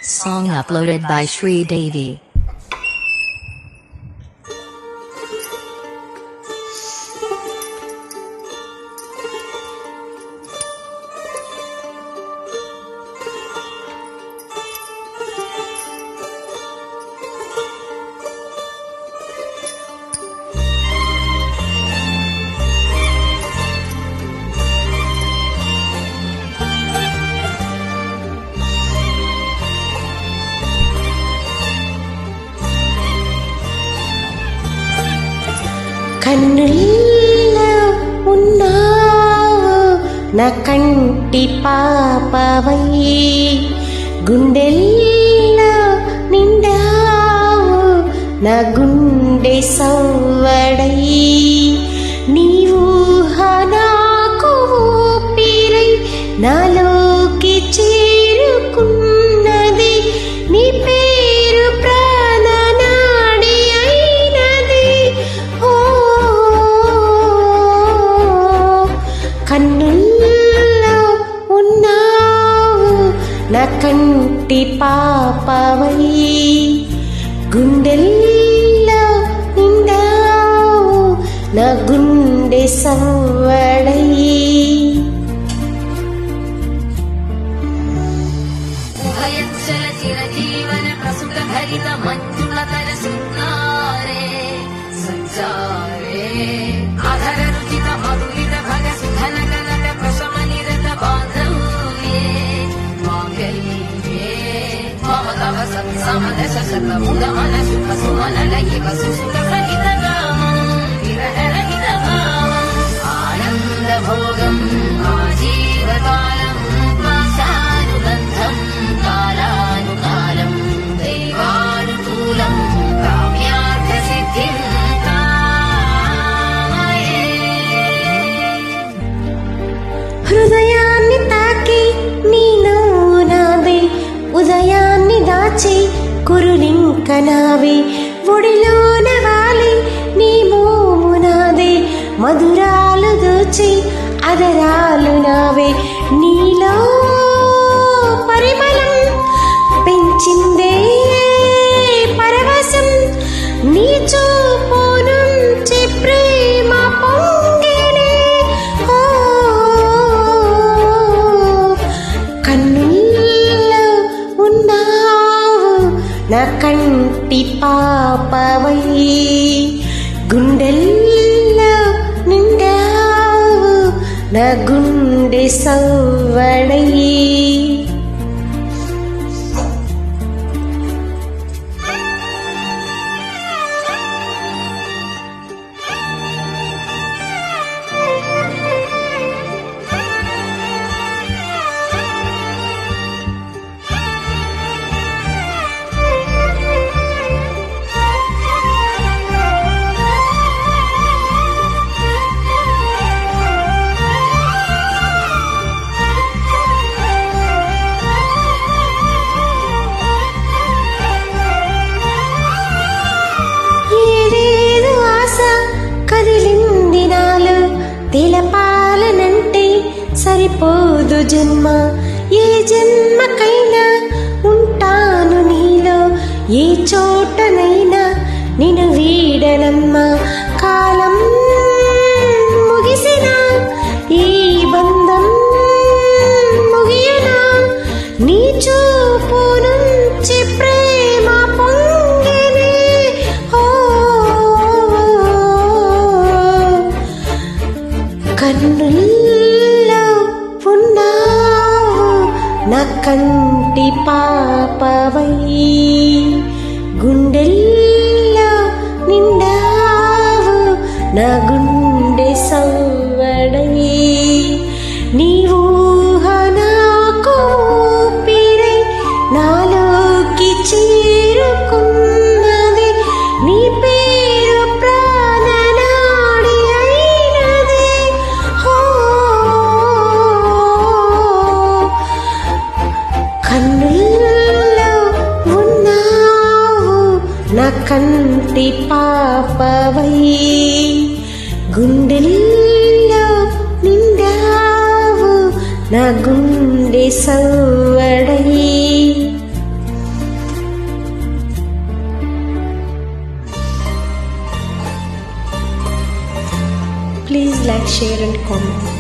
Song uploaded by Shri Devi. కన్నుల్లో ఉన్నావు నా కంటి పాపవై, గుండెల్లో నిండావు నా గుండె సవ్వడై, నీ ఊహ నాకు ఊపిరై నాలోకి చేరుకున్నది, నీ పేరు ప్రాణనాడి అయినది. ఓ కన్నుల్లో ఉన్నావు నా కంటి పాపవై, గుండెల్లో నిండావు నా గుండె సవ్వడై. ఉభయచ్చల చిరజీవన ప్రసుత భరిత మంజుళతర సున్నారే సంచారే, అధర రుచిత మధురిత భగ సుధన కనక ప్రశమ నిరత బాంధవ్యే మాంగళ్యే మమ తవ సత్సమద శశత ముదమన సుఖ సుమన లయిక సుసుత సహిత గామం విరహ రహిత భావం ఆనంద భోగం ఆజీవకాలం పాశానుబంధం కాలానుకాలం దైవానుకూలం కామ్యార్థ సిద్ధిం కామయే. హృదయాన్ని తాకి నీ నవ్వు నాదే, ఉదయాన్ని దాచి కురులింక నావే, ఒడిలోన వాలి నీ మోము నాదే, మధురాలు దోచి అదరాలు నావే, నీలో పరిమళం పెంచిందే పరవశం, నీ చూపు నుంచి ప్రేమ పొంగెనే. ఓ కన్నుల్లో ఉన్నావు నా కంటి పాపవై, గుండెల్లో నిండావు నా గుండె సవ్వడై. ఏదేదో ఆశ కదిలింది నాలో, తెలపాలనంటే సరిపోదు జన్మ, ఏ జన్మకైనా ఉంటాను నీలో, ఏ చోటనైనా నిన్ను వీడనమ్మా. కాలం ముగిసిన ఈ బంధం ముగియనా, నీ చూపు నుంచి ప్రేమ పొంగెనే. ఓ కన్నుల్లో ఉన్నావు నా కంటి పాపవై, గుండెల్లో నిండావు నా గుండె సవ్వడై, నీ ఊహ నాకు ఊపిరై నాలోకి చేరుకున్నది, నీ పేరు ప్రాణనాడి అయినది. ఓ కన్నుల్లో ఉన్నావు నా కంటి పాపవై, గుండెల్లో నిండావు నా గుండె సవ్వడై. Please like, share and comment.